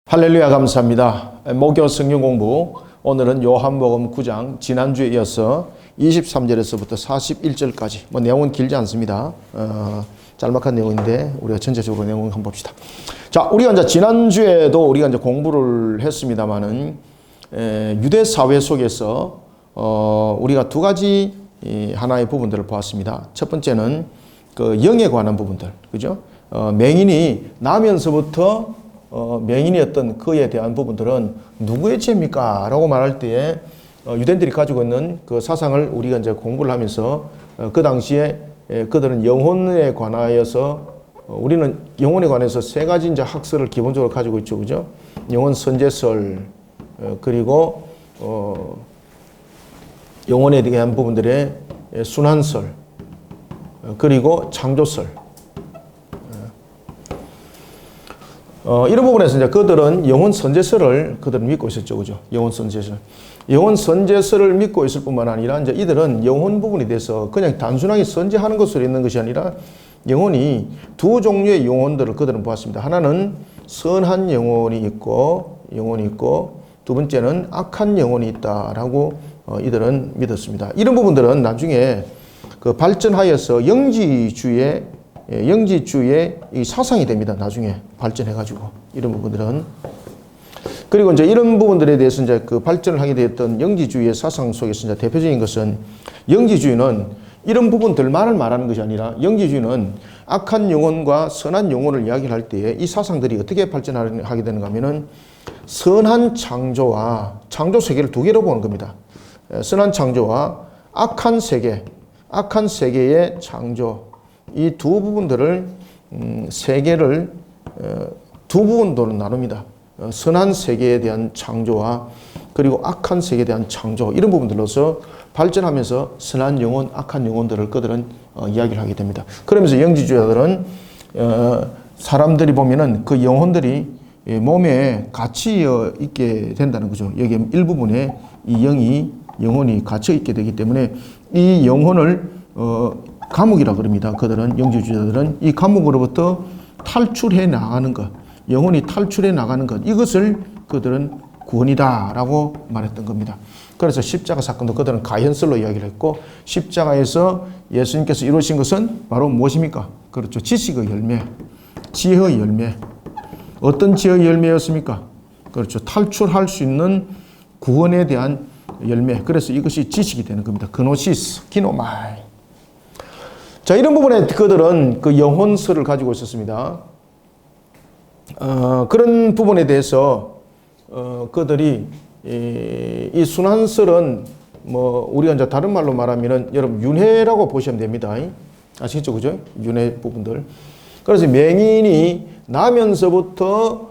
할렐루야, 감사합니다. 목요 성경 공부, 오늘은 요한복음 9장, 지난주에 이어서 23절에서부터 41절까지, 내용은 길지 않습니다. 짤막한 내용인데 우리가 전체적으로 내용을 한번 봅시다. 자, 우리가 이제 지난주에도 우리가 이제 공부를 했습니다만은 유대 사회 속에서 우리가 두 가지 하나의 부분들을 보았습니다. 첫 번째는 그 영에 관한 부분들, 그죠? 맹인이 나면서부터 맹인이었던 그에 대한 부분들은 누구의 죄입니까? 라고 말할 때에 유대인들이 가지고 있는 그 사상을 우리가 이제 공부를 하면서 그 당시에 그들은 영혼에 관하여서 우리는 영혼에 관해서 세 가지 이제 학설을 기본적으로 가지고 있죠, 그죠? 영혼 선제설, 그리고 영혼에 대한 부분들의 순환설, 그리고 창조설. 이런 부분에서 이제 그들은 영혼 선제설을 그들은 믿고 있었죠, 그죠? 영혼 선제설. 영혼 선제설을 믿고 있을 뿐만 아니라 이제 이들은 영혼 부분에 대해서 그냥 단순하게 선제하는 것으로 있는 것이 아니라 영혼이 두 종류의 영혼들을 그들은 보았습니다. 하나는 선한 영혼이 있고 두 번째는 악한 영혼이 있다라고 이들은 믿었습니다. 이런 부분들은 나중에 그 발전하여서 영지주의 이 사상이 됩니다. 나중에 발전해가지고 이런 부분들은. 그리고 이제 이런 부분들에 대해서 이제 그 발전을 하게 되었던 영지주의의 사상 속에서 이제 대표적인 것은 영지주의는 이런 부분들만을 말하는 것이 아니라 영지주의는 악한 영혼과 선한 영혼을 이야기를 할 때에 이 사상들이 어떻게 발전하게 되는가 하면은 선한 창조와 창조 세계를 두 개로 보는 겁니다. 선한 창조와 악한 세계의 창조. 이 두 부분들을 세계를 두 부분으로 나눕니다. 선한 세계에 대한 창조와 그리고 악한 세계에 대한 창조, 이런 부분들로서 발전하면서 선한 영혼, 악한 영혼들을 그들은 이야기를 하게 됩니다. 그러면서 영지주의자들은 사람들이 보면은 그 영혼들이 몸에 갇혀 있게 된다는 거죠. 여기 일부분에 이 영혼이 갇혀 있게 되기 때문에 이 영혼을 감옥이라 그럽니다. 그들은, 영지주의자들은 이 감옥으로부터 탈출해 나가는 것, 영혼이 탈출해 나가는 것, 이것을 그들은 구원이다라고 말했던 겁니다. 그래서 십자가 사건도 그들은 가현설로 이야기를 했고, 십자가에서 예수님께서 이루신 것은 바로 무엇입니까? 그렇죠. 지식의 열매, 지혜의 열매. 어떤 지혜의 열매였습니까? 그렇죠. 탈출할 수 있는 구원에 대한 열매. 그래서 이것이 지식이 되는 겁니다. 그노시스, 기노마이. 자, 이런 부분에 그들은 그 영혼설을 가지고 있었습니다. 그런 부분에 대해서 그들이 이 순환설은 우리가 이제 다른 말로 말하면은 여러분 윤회라고 보시면 됩니다. 아시겠죠, 그죠? 윤회 부분들. 그래서 맹인이 나면서부터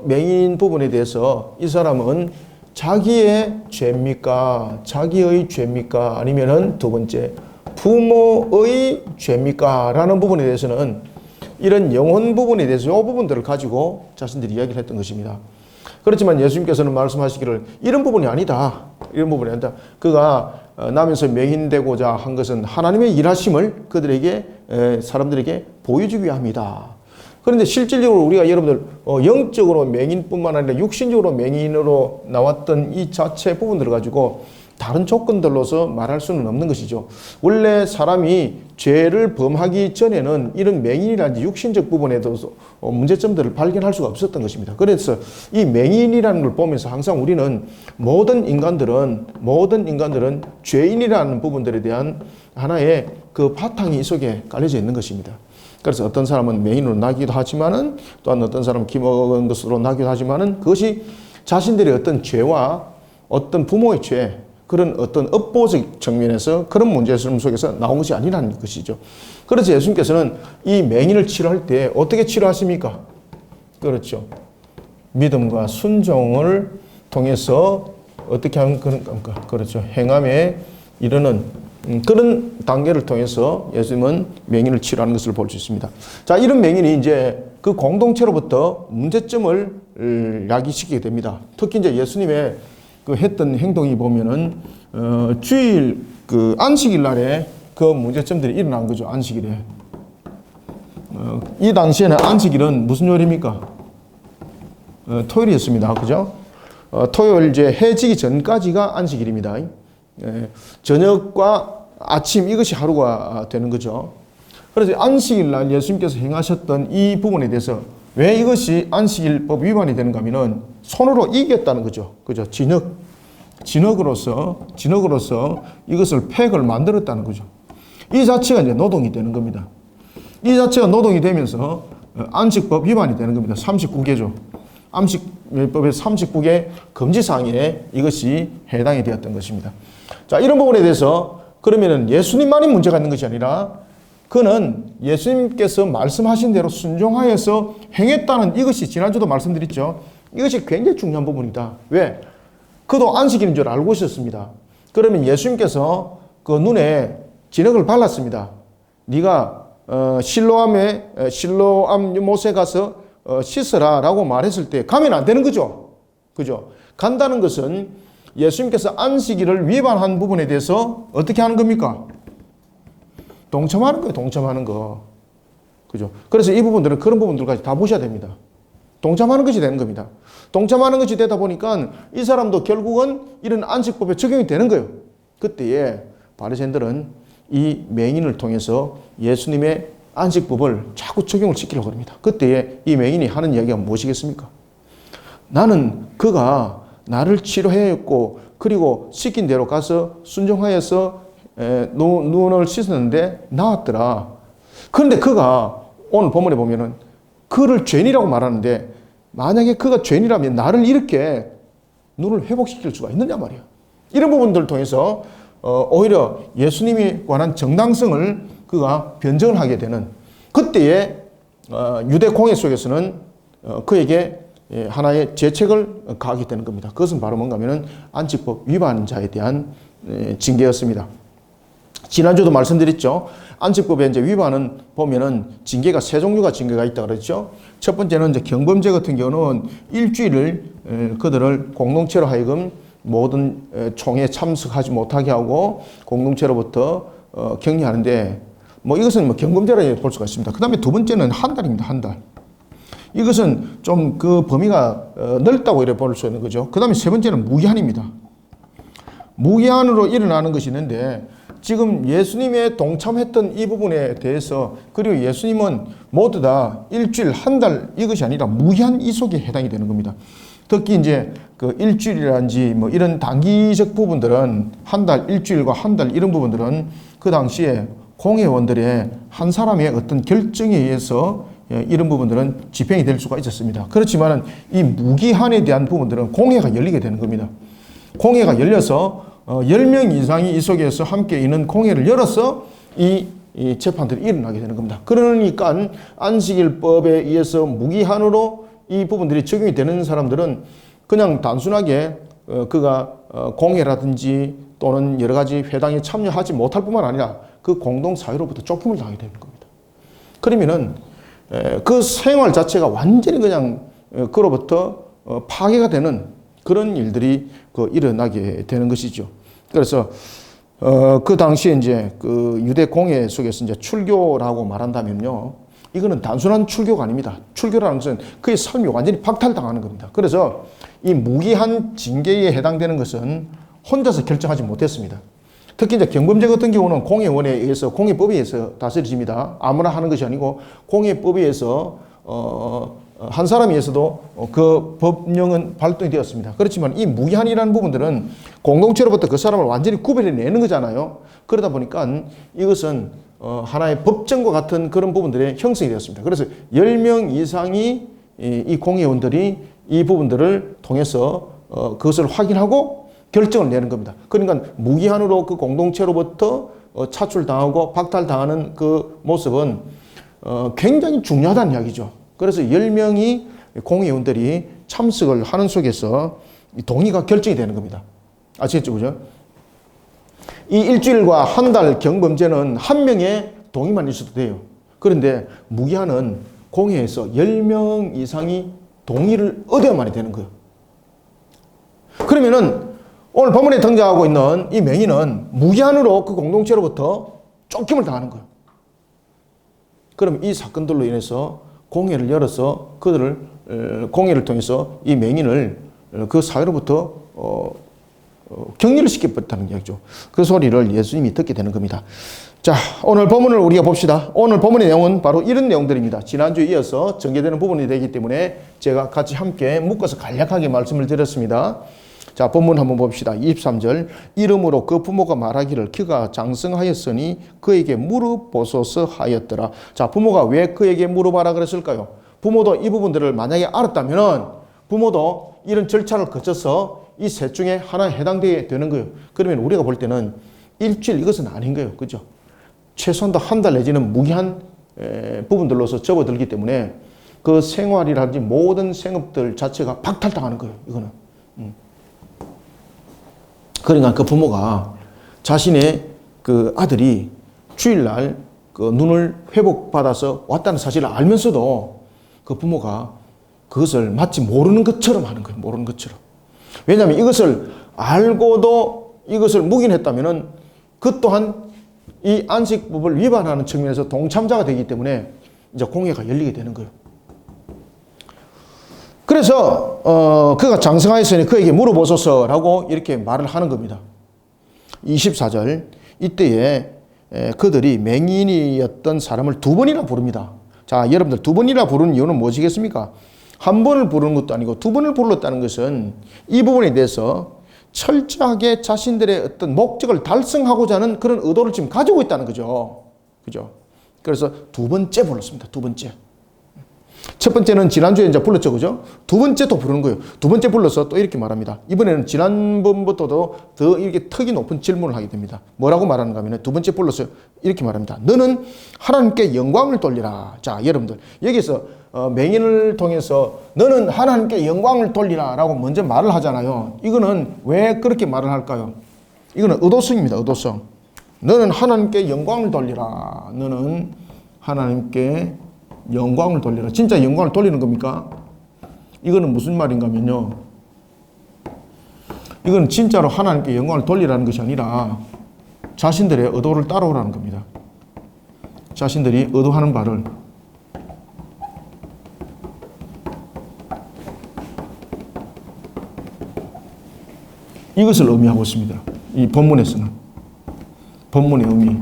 맹인 부분에 대해서 이 사람은 자기의 죄입니까? 자기의 죄입니까? 아니면은 두 번째, 부모의 죄입니까? 라는 부분에 대해서는 이런 영혼 부분에 대해서 이 부분들을 가지고 자신들이 이야기를 했던 것입니다. 그렇지만 예수님께서는 말씀하시기를 이런 부분이 아니다. 이런 부분이 아니다. 그가 나면서 맹인되고자 한 것은 하나님의 일하심을 그들에게, 사람들에게 보여주기 위함이다. 그런데 실질적으로 우리가 여러분들 영적으로 맹인뿐만 아니라 육신적으로 맹인으로 나왔던 이 자체 부분들을 가지고 다른 조건들로서 말할 수는 없는 것이죠. 원래 사람이 죄를 범하기 전에는 이런 맹인이라든지 육신적 부분에도 문제점들을 발견할 수가 없었던 것입니다. 그래서 이 맹인이라는 걸 보면서 항상 우리는 모든 인간들은 죄인이라는 부분들에 대한 하나의 그 바탕이 이 속에 깔려져 있는 것입니다. 그래서 어떤 사람은 맹인으로 나기도 하지만은 또한 어떤 사람은 기먹은 것으로 나기도 하지만은 그것이 자신들의 어떤 죄와 어떤 부모의 죄, 그런 어떤 업보적 측면에서 그런 문제점 속에서 나온 것이 아니라는 것이죠. 그래서 예수님께서는 이 맹인을 치료할 때 어떻게 치료하십니까? 그렇죠. 믿음과 순종을 통해서 어떻게 하는 겁니까? 그렇죠. 행함에 이르는 그런 단계를 통해서 예수님은 맹인을 치료하는 것을 볼 수 있습니다. 자, 이런 맹인이 이제 그 공동체로부터 문제점을 야기시키게 됩니다. 특히 이제 예수님의 그 했던 행동이 보면은 주일 그 안식일 날에 그 문제점들이 일어난 거죠. 안식일에. 이 당시에는 안식일은 무슨 요일입니까? 토요일이었습니다. 그죠? 토요일 이제 해 지기 전까지가 안식일입니다. 저녁과 아침 이것이 하루가 되는 거죠. 그래서 안식일 날 예수님께서 행하셨던 이 부분에 대해서 왜 이것이 안식일법 위반이 되는가 하면은 손으로 이겼다는 거죠. 그죠? 진흙으로서 이것을 팩을 만들었다는 거죠. 이 자체가 이제 노동이 되는 겁니다. 이 자체가 노동이 되면서 안식법 위반이 되는 겁니다. 39개죠. 안식법의 39개 금지사항에 이것이 해당이 되었던 것입니다. 자, 이런 부분에 대해서 그러면은 예수님만이 문제가 있는 것이 아니라 그는 예수님께서 말씀하신 대로 순종하여서 행했다는 이것이 지난주도 말씀드렸죠. 이것이 굉장히 중요한 부분이다. 왜? 그도 안식일인 줄 알고 있었습니다. 그러면 예수님께서 그 눈에 진흙을 발랐습니다. 네가 실로암 못에 가서 씻으라 라고 말했을 때 가면 안 되는 거죠. 그죠? 간다는 것은 예수님께서 안식일을 위반한 부분에 대해서 어떻게 하는 겁니까? 동참하는 거예요. 동참하는 거. 그죠? 그래서 이 부분들은 그런 부분들까지 다 보셔야 됩니다. 동참하는 것이 되는 겁니다. 동참하는 것이 되다 보니까 이 사람도 결국은 이런 안식법에 적용이 되는 거예요. 그때에 바리새인들은 이 맹인을 통해서 예수님의 안식법을 자꾸 적용을 시키려고 합니다. 그때에 이 맹인이 하는 이야기가 무엇이겠습니까? 나는 그가 나를 치료하였고 그리고 시킨 대로 가서 순종하여서 눈을 씻었는데 나았더라. 그런데 그가 오늘 본문에 보면은 그를 죄인이라고 말하는데 만약에 그가 죄인이라면 나를 이렇게 눈을 회복시킬 수가 있느냐 말이야. 이런 부분들을 통해서 오히려 예수님에 관한 정당성을 그가 변정을 하게 되는 그때의 유대 공예 속에서는 그에게 하나의 죄책을 가하게 되는 겁니다. 그것은 바로 뭔가 하면은 안식법 위반자에 대한 징계였습니다. 지난주도 말씀드렸죠. 안식법의 이제 위반은 보면은 징계가 세 종류가 징계가 있다 그랬죠. 첫 번째는 이제 경범죄 같은 경우는 일주일을 그들을 공동체로 하여금 모든 총회에 참석하지 못하게 하고 공동체로부터 격리하는데 뭐 이것은 뭐 경범죄라 볼 수가 있습니다. 그 다음에 두 번째는 한 달입니다. 한 달. 이것은 좀 그 범위가 넓다고 이렇게 볼 수 있는 거죠. 그 다음에 세 번째는 무기한입니다. 무기한으로 일어나는 것이 있는데 지금 예수님의 동참했던 이 부분에 대해서 그리고 예수님은 모두 다 일주일, 한 달 이것이 아니라 무기한 이속에 해당이 되는 겁니다. 특히 이제 그 일주일이라든지 뭐 이런 단기적 부분들은 한 달, 일주일과 한 달 이런 부분들은 그 당시에 공회원들의 한 사람의 어떤 결정에 의해서 이런 부분들은 집행이 될 수가 있었습니다. 그렇지만 이 무기한에 대한 부분들은 공회가 열리게 되는 겁니다. 공회가 열려서 10명 이상이 이 속에서 함께 있는 공회를 열어서 이 재판들이 일어나게 되는 겁니다. 그러니까 안식일법에 의해서 무기한으로 이 부분들이 적용이 되는 사람들은 그냥 단순하게 그가 공회라든지 또는 여러 가지 회당에 참여하지 못할 뿐만 아니라 그 공동사회로부터 쫓김을 당하게 되는 겁니다. 그러면은 그 생활 자체가 완전히 그냥 그로부터 파괴가 되는 그런 일들이 일어나게 되는 것이죠. 그래서 그 당시에 이제 그 유대 공예 속에서 이제 출교라고 말한다면요, 이거는 단순한 출교가 아닙니다. 출교라는 것은 그의 삶이 완전히 박탈당하는 겁니다. 그래서 이 무기한 징계에 해당되는 것은 혼자서 결정하지 못했습니다. 특히 이제 경범죄 같은 경우는 공예원에 의해서 공예법에 의해서 다스려집니다. 아무나 하는 것이 아니고 공예법에 의해서 한 사람에 의해서도 그 법령은 발동이 되었습니다. 그렇지만 이 무기한이라는 부분들은 공동체로부터 그 사람을 완전히 구별해내는 거잖아요. 그러다 보니까 이것은 하나의 법정과 같은 그런 부분들의 형성이 되었습니다. 그래서 10명 이상이 이 공회원들이 이 부분들을 통해서 그것을 확인하고 결정을 내는 겁니다. 그러니까 무기한으로 그 공동체로부터 차출당하고 박탈당하는 그 모습은 굉장히 중요하다는 이야기죠. 그래서 10명이 공회원들이 참석을 하는 속에서 동의가 결정이 되는 겁니다. 아시겠죠? 그죠? 이 일주일과 한 달 경범죄는 한 명의 동의만 있어도 돼요. 그런데 무기한은 공회에서 10명 이상이 동의를 얻어야만이 되는 거예요. 그러면은 오늘 본문에 등장하고 있는 이 맹인은 무기한으로 그 공동체로부터 쫓김을 당하는 거예요. 그럼 이 사건들로 인해서 공회를 열어서 그들을 공의를 통해서 이 맹인을 그 사회로부터 격리를 시켜버렸다는 이야기죠. 그 소리를 예수님이 듣게 되는 겁니다. 자, 오늘 본문을 우리가 봅시다. 오늘 본문의 내용은 바로 이런 내용들입니다. 지난주에 이어서 전개되는 부분이 되기 때문에 제가 같이 함께 묶어서 간략하게 말씀을 드렸습니다. 자, 본문 한번 봅시다. 23절. 이름으로 그 부모가 말하기를 그가 장성하였으니 그에게 물어보소서 하였더라. 자, 부모가 왜 그에게 물어봐라 그랬을까요? 부모도 이 부분들을 만약에 알았다면 부모도 이런 절차를 거쳐서 이 셋 중에 하나에 해당되게 되는 거예요. 그러면 우리가 볼 때는 일주일 이것은 아닌 거예요. 그죠? 최소한 한 달 내지는 무기한 부분들로서 접어들기 때문에 그 생활이라든지 모든 생업들 자체가 박탈당하는 거예요. 이거는. 그러니까 그 부모가 자신의 그 아들이 주일날 그 눈을 회복받아서 왔다는 사실을 알면서도 그 부모가 그것을 마치 모르는 것처럼 하는 거예요. 모르는 것처럼. 왜냐하면 이것을 알고도 이것을 묵인했다면은 그 또한 이 안식법을 위반하는 측면에서 동참자가 되기 때문에 이제 공회가 열리게 되는 거예요. 그래서 그가 장성하였으니 그에게 물어보소서라고 이렇게 말을 하는 겁니다. 24절. 이때에 그들이 맹인이었던 사람을 두 번이나 부릅니다. 자, 여러분들 두 번이나 부르는 이유는 무엇이겠습니까? 한 번을 부르는 것도 아니고 두 번을 불렀다는 것은 이 부분에 대해서 철저하게 자신들의 어떤 목적을 달성하고자 하는 그런 의도를 지금 가지고 있다는 거죠. 그죠? 그래서 두 번째 불렀습니다. 두 번째. 첫 번째는 지난주에 이제 불렀죠. 그죠? 두 번째 또 부르는 거예요. 두 번째 불러서 또 이렇게 말합니다. 이번에는 지난번부터도 더 이렇게 턱이 높은 질문을 하게 됩니다. 뭐라고 말하는가 하면 두 번째 불러서 이렇게 말합니다. 너는 하나님께 영광을 돌리라. 자, 여러분들. 여기서 맹인을 통해서 너는 하나님께 영광을 돌리라 라고 먼저 말을 하잖아요. 이거는 왜 그렇게 말을 할까요? 이거는 의도성입니다. 의도성. 너는 하나님께 영광을 돌리라. 너는 하나님께 영광을 돌리라. 진짜 영광을 돌리는 겁니까? 이거는 무슨 말인가 하면요. 이건 진짜로 하나님께 영광을 돌리라는 것이 아니라 자신들의 의도를 따라오라는 겁니다. 자신들이 의도하는 바를 이것을 의미하고 있습니다. 이 본문에서는. 본문의 의미.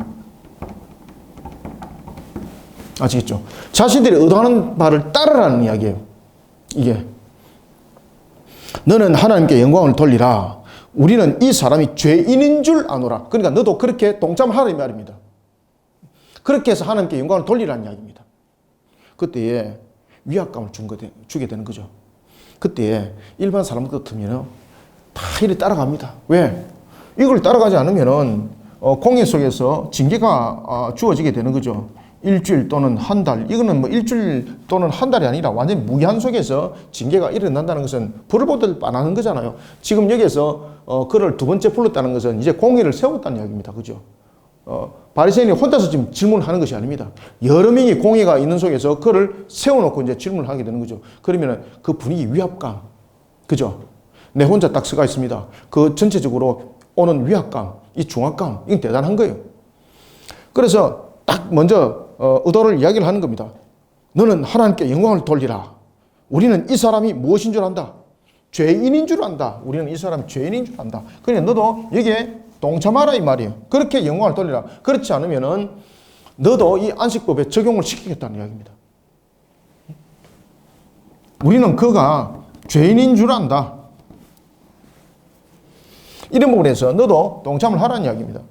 아시겠죠? 자신들이 의도하는 바를 따르라는 이야기예요. 이게. 너는 하나님께 영광을 돌리라. 우리는 이 사람이 죄인인 줄 아노라. 그러니까 너도 그렇게 동참하라 이 말입니다. 그렇게 해서 하나님께 영광을 돌리라는 이야기입니다. 그때에 위압감을 주게 되는 거죠. 그때에 일반 사람 같으면 다 이리 따라갑니다. 왜? 이걸 따라가지 않으면은 공회 속에서 징계가 주어지게 되는 거죠. 일주일 또는 한 달. 이거는 뭐 일주일 또는 한 달이 아니라 완전히 무기한 속에서 징계가 일어난다는 것은 불을 보듯 뻔하는 거잖아요. 지금 여기에서 그를 두 번째 불렀다는 것은 이제 공회를 세웠다는 이야기입니다. 그죠? 바리새인이 혼자서 지금 질문하는 것이 아닙니다. 여러 명이 공회가 있는 속에서 그를 세워놓고 이제 질문을 하게 되는 거죠. 그러면은 그 분위기 위압감. 그죠? 내 혼자 딱 서가 있습니다. 그 전체적으로 오는 위압감, 이 중압감, 이건 대단한 거예요. 그래서 딱 먼저 의도를 이야기를 하는 겁니다. 너는 하나님께 영광을 돌리라. 우리는 이 사람이 무엇인 줄 안다. 죄인인 줄 안다. 우리는 이 사람이 죄인인 줄 안다. 그러니까 너도 여기에 동참하라 이 말이에요. 그렇게 영광을 돌리라. 그렇지 않으면은 너도 이 안식법에 적용을 시키겠다는 이야기입니다. 우리는 그가 죄인인 줄 안다. 이런 부분에서 너도 동참을 하라는 이야기입니다.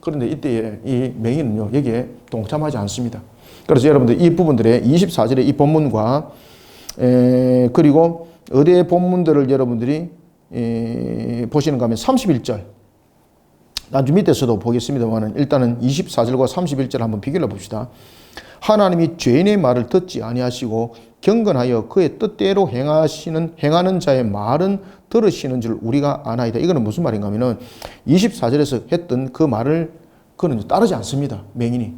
그런데 이때에 이 맹인은요, 여기에 동참하지 않습니다. 그래서 여러분들 이 부분들의 24절의 이 본문과 그리고 어디의 본문들을 여러분들이 보시는가 하면 31절. 나중 밑에서도 보겠습니다만 일단은 24절과 31절 한번 비교해 봅시다. 하나님이 죄인의 말을 듣지 아니하시고 경건하여 그의 뜻대로 행하는 자의 말은 들으시는 줄 우리가 아나이다. 이거는 무슨 말인가 하면은 24절에서 했던 그 말을 그는 따르지 않습니다. 맹인이.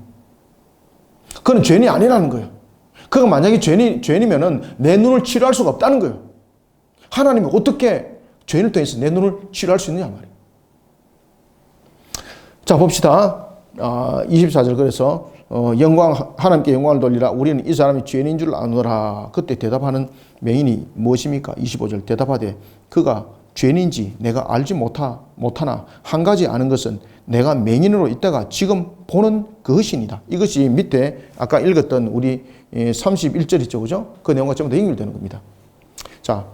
그는 죄인이 아니라는 거예요. 그가 만약에 죄인이면은 내 눈을 치료할 수가 없다는 거예요. 하나님이 어떻게 죄인을 통해서 내 눈을 치료할 수 있느냐 말이에요. 자, 봅시다. 24절 그래서 하나님께 영광을 돌리라. 우리는 이 사람이 죄인인 줄 아노라. 그때 대답하는 맹인이 무엇입니까? 25절 대답하되 그가 죄인인지 내가 알지 못하나 한 가지 아는 것은 내가 맹인으로 있다가 지금 보는 그것이니다. 이것이 밑에 아까 읽었던 우리 31절 있죠, 그죠? 그 내용과 전부 다 연결되는 겁니다. 자,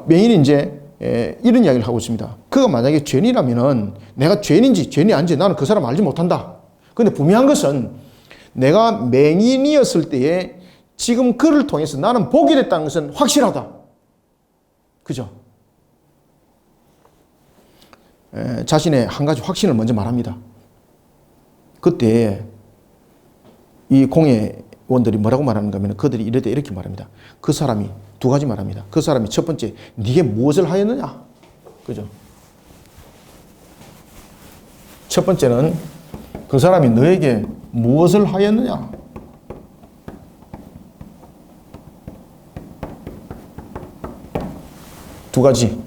맹인이 이제 이런 이야기를 하고 있습니다. 그가 만약에 죄인이라면은 내가 죄인인지 죄인이 아닌지 나는 그 사람 알지 못한다. 근데 분명한 것은 내가 맹인이었을 때에 지금 그를 통해서 나는 보게 됐다는 것은 확실하다. 그죠? 자신의 한 가지 확신을 먼저 말합니다. 그때 이 공회원들이 뭐라고 말하는가 하면 그들이 이렇게 말합니다. 그 사람이 두 가지 말합니다. 그 사람이 첫 번째, 네게 무엇을 하였느냐? 그죠? 첫 번째는 그 사람이 너에게 무엇을 하였느냐? 두 가지.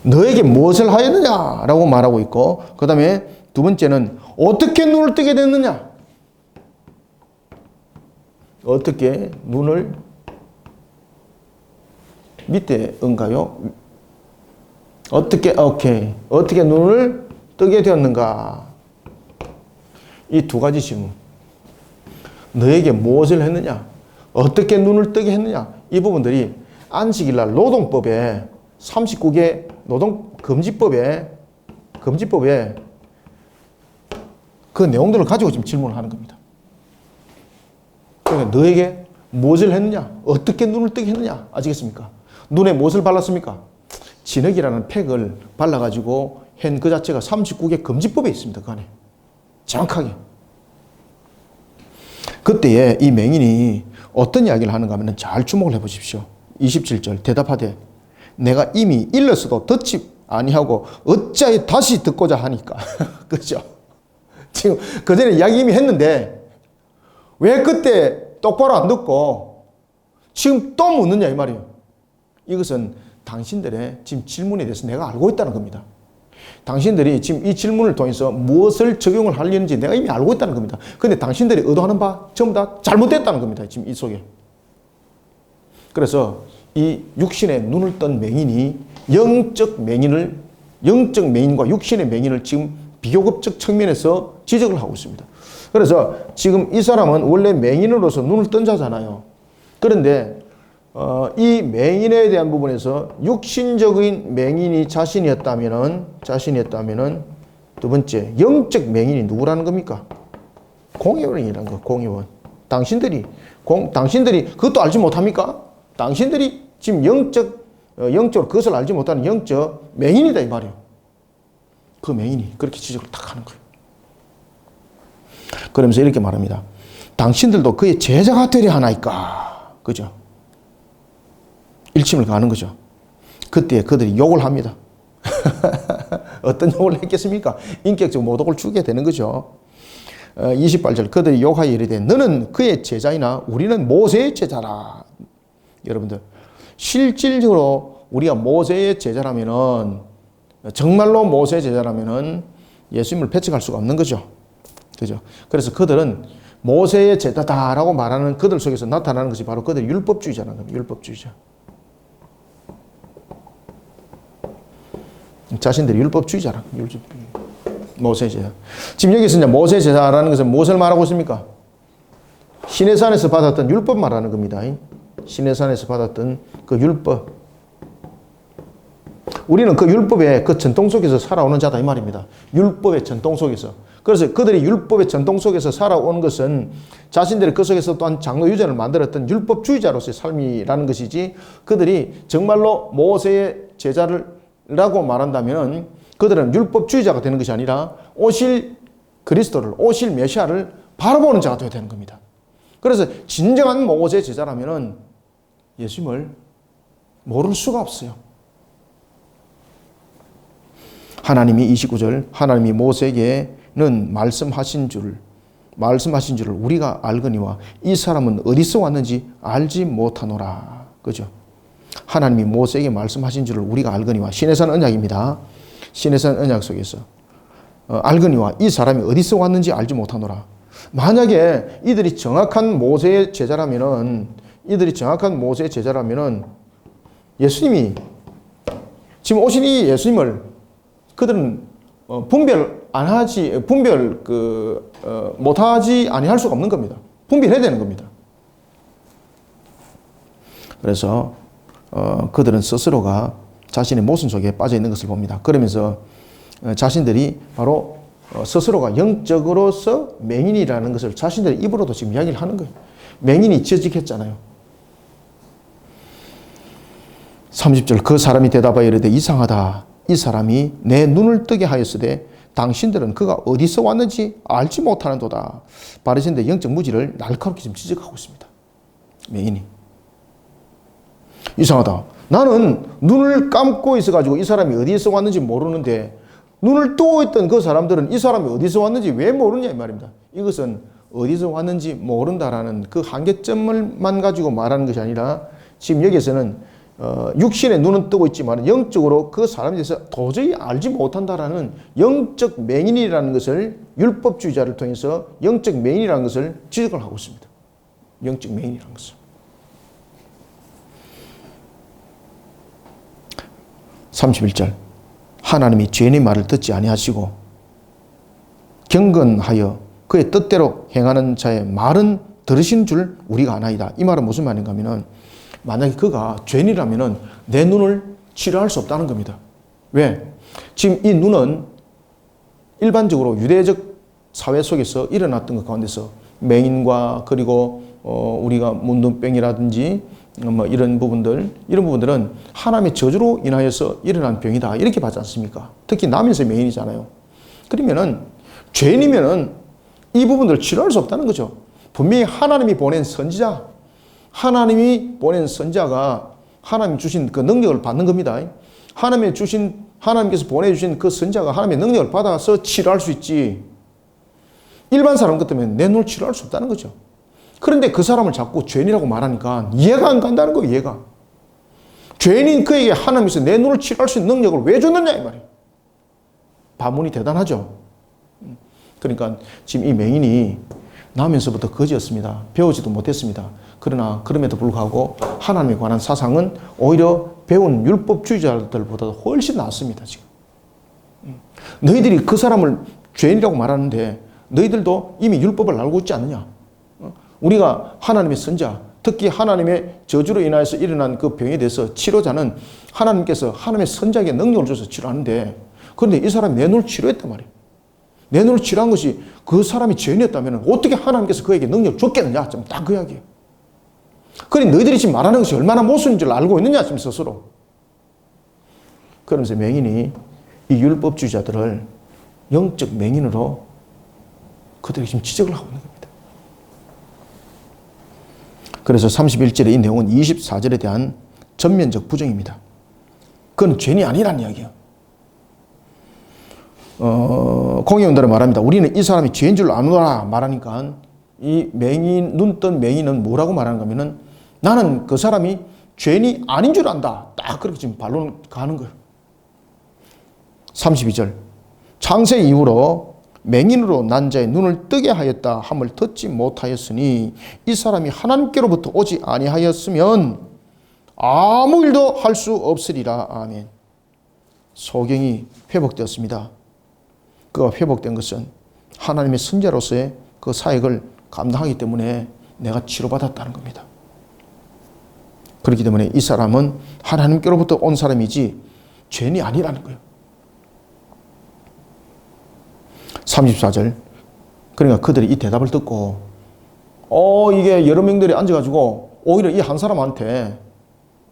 너에게 무엇을 하였느냐라고 말하고 있고, 그 다음에 두 번째는 어떻게 눈을 뜨게 됐느냐? 어떻게 눈을 밑에 은가요? 어떻게 눈을 뜨게 되었는가? 이 두 가지 질문. 너에게 무엇을 했느냐? 어떻게 눈을 뜨게 했느냐? 이 부분들이 안식일날 노동법에 39개 노동금지법에 그 내용들을 가지고 지금 질문을 하는 겁니다. 그러니까 너에게 무엇을 했느냐? 어떻게 눈을 뜨게 했느냐? 아시겠습니까? 눈에 무엇을 발랐습니까? 진흙이라는 팩을 발라가지고 한 그 자체가 39개 금지법에 있습니다. 그 안에. 정확하게. 그때에 이 맹인이 어떤 이야기를 하는가 하면 잘 주목을 해보십시오. 27절 대답하되 내가 이미 일렀어도 듣지 아니하고 어찌하여 다시 듣고자 하니까. 그렇죠? 지금 그 전에 이야기 이미 했는데 왜 그때 똑바로 안 듣고 지금 또 묻느냐 이 말이에요. 이것은 당신들의 지금 질문에 대해서 내가 알고 있다는 겁니다. 당신들이 지금 이 질문을 통해서 무엇을 적용을 하려는지 내가 이미 알고 있다는 겁니다. 그런데 당신들이 의도하는 바 전부 다 잘못됐다는 겁니다. 지금 이 속에. 그래서 이 육신의 눈을 뜬 맹인이 영적 맹인과 육신의 맹인을 지금 비교급적 측면에서 지적을 하고 있습니다. 그래서 지금 이 사람은 원래 맹인으로서 눈을 뜬 자잖아요. 그런데 이 맹인에 대한 부분에서 육신적인 맹인이 자신이었다면은 두 번째 영적 맹인이 누구라는 겁니까? 공회원이라는 거. 공회원. 당신들이 그것도 알지 못합니까? 당신들이 지금 영적으로 그것을 알지 못하는 영적 맹인이다 이 말이에요. 그 맹인이 그렇게 지적을 딱 하는 거예요. 그러면서 이렇게 말합니다. 당신들도 그의 제자가 되려 하나이까. 그죠? 일침을 가는 거죠. 그때 그들이 욕을 합니다. 어떤 욕을 했겠습니까? 인격적 모독을 주게 되는 거죠. 28절 그들이 욕하여 이르되 너는 그의 제자이나 우리는 모세의 제자라. 여러분들 실질적으로 우리가 모세의 제자라면은 정말로 모세의 제자라면은 예수님을 배척할 수가 없는 거죠. 그죠? 그래서 그들은 모세의 제자다라고 말하는 그들 속에서 나타나는 것이 바로 그들이 율법주의자라는 겁니다. 율법주의자. 자신들이 율법주의자라. 모세의 제자. 지금 여기서 이제 모세의 제자라는 것은 무엇을 말하고 있습니까? 시내산에서 받았던 율법 말하는 겁니다. 시내산에서 받았던 그 율법. 우리는 그 율법의 그 전통 속에서 살아오는 자다 이 말입니다. 율법의 전통 속에서. 그래서 그들이 율법의 전통 속에서 살아온 것은 자신들이 그 속에서 또한 장로 유전을 만들었던 율법주의자로서의 삶이라는 것이지, 그들이 정말로 모세의 제자라고 말한다면 그들은 율법주의자가 되는 것이 아니라 오실 그리스도를, 오실 메시아를 바라보는 자가 되어야 되는 겁니다. 그래서 진정한 모세의 제자라면 예수님을 모를 수가 없어요. 하나님이 29절 하나님이 모세에게는 말씀하신 줄을 우리가 알거니와 이 사람은 어디서 왔는지 알지 못하노라. 그죠? 하나님이 모세에게 말씀하신 줄을 우리가 알거니와. 시내산 언약입니다. 시내산 언약 속에서 알거니와 이 사람이 어디서 왔는지 알지 못하노라. 만약에 이들이 정확한 모세의 제자라면은 예수님이 지금 오신 이 예수님을 그들은 못하지 아니할 수가 없는 겁니다. 분별해야 되는 겁니다. 그래서 그들은 스스로가 자신의 모순 속에 빠져 있는 것을 봅니다. 그러면서 자신들이 바로 스스로가 영적으로서 맹인이라는 것을 자신들의 입으로도 지금 이야기를 하는 거예요. 맹인이 지직했잖아요. 30절 그 사람이 대답하여 이르되 이상하다. 이 사람이 내 눈을 뜨게 하였으되 당신들은 그가 어디서 왔는지 알지 못하는도다. 바리새인들의 영적 무지를 날카롭게 지금 지적하고 있습니다. 맹인이. 이상하다. 나는 눈을 감고 있어가지고 이 사람이 어디에서 왔는지 모르는데 눈을 뜨고 있던 그 사람들은 이 사람이 어디서 왔는지 왜 모르냐 이 말입니다. 이것은 어디서 왔는지 모른다라는 그 한계점을만 가지고 말하는 것이 아니라 지금 여기에서는 육신의 눈은 뜨고 있지만 영적으로 그 사람에 대해서 도저히 알지 못한다라는 영적 맹인이라는 것을 율법주의자를 통해서 영적 맹인이라는 것을 지적을 하고 있습니다. 영적 맹인이라는 것을. 31절 하나님이 죄인의 말을 듣지 아니하시고 경건하여 그의 뜻대로 행하는 자의 말은 들으신 줄 우리가 아나이다. 이 말은 무슨 말인가 하면은 만약에 그가 죄인이라면은 내 눈을 치료할 수 없다는 겁니다. 왜? 지금 이 눈은 일반적으로 유대적 사회 속에서 일어났던 것 가운데서 맹인과 그리고 우리가 문둥병이라든지 뭐 이런 부분들은 하나님의 저주로 인하여서 일어난 병이다. 이렇게 봐지 않습니까? 특히 남에서 맹인이잖아요. 그러면은 죄인이면은 이 부분들을 치료할 수 없다는 거죠. 분명히 하나님이 보낸 선지자가 하나님 주신 그 능력을 받는 겁니다. 하나님께서 보내주신 그 선지자가 하나님의 능력을 받아서 치료할 수 있지. 일반 사람 같으면 내 눈을 치료할 수 없다는 거죠. 그런데 그 사람을 자꾸 죄인이라고 말하니까 이해가 안 간다는 거예요, 이해가. 죄인인 그에게 하나님께서 내 눈을 치료할 수 있는 능력을 왜 줬느냐, 이 말이에요. 반문이 대단하죠. 그러니까 지금 이 맹인이 나면서부터 거지였습니다. 배우지도 못했습니다. 그러나 그럼에도 불구하고 하나님에 관한 사상은 오히려 배운 율법주의자들보다 훨씬 낫습니다, 지금. 너희들이 그 사람을 죄인이라고 말하는데 너희들도 이미 율법을 알고 있지 않느냐? 우리가 하나님의 선자, 특히 하나님의 저주로 인하여서 일어난 그 병에 대해서 치료자는 하나님께서 하나님의 선자에게 능력을 줘서 치료하는데 그런데 이 사람이 내 눈을 치료했단 말이에요. 내 눈을 치료한 것이 그 사람이 죄인이었다면 어떻게 하나님께서 그에게 능력을 줬겠느냐? 좀 딱 그 이야기예요. 그러니 너희들이 지금 말하는 것이 얼마나 모순인 줄 알고 있느냐? 지금 스스로. 그러면서 맹인이 이 율법주의자들을 영적 맹인으로 그들이 지금 지적을 하고 있는 겁니다. 그래서 31절의 이 내용은 24절에 대한 전면적 부정입니다. 그건 죄인이 아니라는 이야기예요. 공의원들은 말합니다. 우리는 이 사람이 죄인 줄 아노라 말하니까 이 맹인, 눈 뜬 맹인은 뭐라고 말하는가 하면은 나는 그 사람이 죄인이 아닌 줄 안다. 딱 그렇게 지금 반론 가는 거예요. 32절. 창세 이후로 맹인으로 난 자의 눈을 뜨게 하였다 함을 듣지 못하였으니 이 사람이 하나님께로부터 오지 아니하였으면 아무 일도 할 수 없으리라. 아멘. 소경이 회복되었습니다. 그가 회복된 것은 하나님의 선자로서의 그 사역을 감당하기 때문에 내가 치료받았다는 겁니다. 그렇기 때문에 이 사람은 하나님께로부터 온 사람이지 죄인이 아니라는 거예요. 34절. 그러니까 그들이 이 대답을 듣고 이게 여러 명들이 앉아가지고 오히려 이 한 사람한테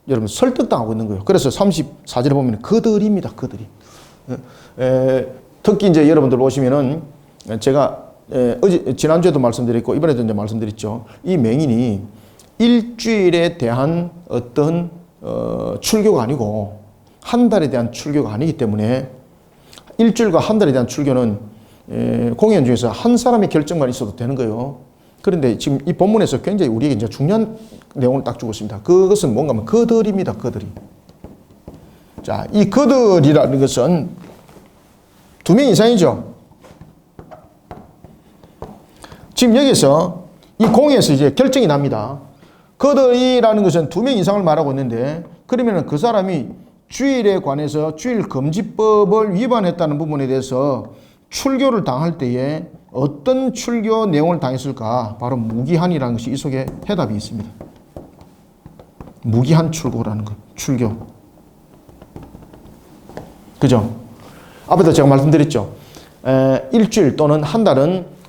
여러분 설득당하고 있는 거예요. 그래서 34절에 보면 그들입니다. 그들이. 특히 이제 여러분들 보시면은 제가 지난주에도 말씀드렸고 이번에도 이제 말씀드렸죠. 이 맹인이 일주일에 대한 어떤 출교가 아니고 한 달에 대한 출교가 아니기 때문에 일주일과 한 달에 대한 출교는 공연 중에서 한 사람의 결정만 있어도 되는 거예요. 그런데 지금 이 본문에서 굉장히 우리에게 이제 중요한 내용을 딱 주고 있습니다. 그것은 뭔가 하면 그들입니다. 그들이. 자, 이 그들이라는 것은 두 명 이상이죠. 지금 여기서 이 공에서 이제 결정이 납니다. 그들이라는 것은 2명 이상을 말하고 있는데, 그러면 그 사람이 주일에 관해서 주일 금지법을 위반했다는 부분에 대해서 출교를 당할 때에 어떤 출교 내용을 당했을까? 바로 무기한이라는 것이 이 속에 해답이 있습니다. 무기한 출교라는 것, 출교. 그죠? 앞에도 제가 말씀드렸죠. 일주일 또는 한 달은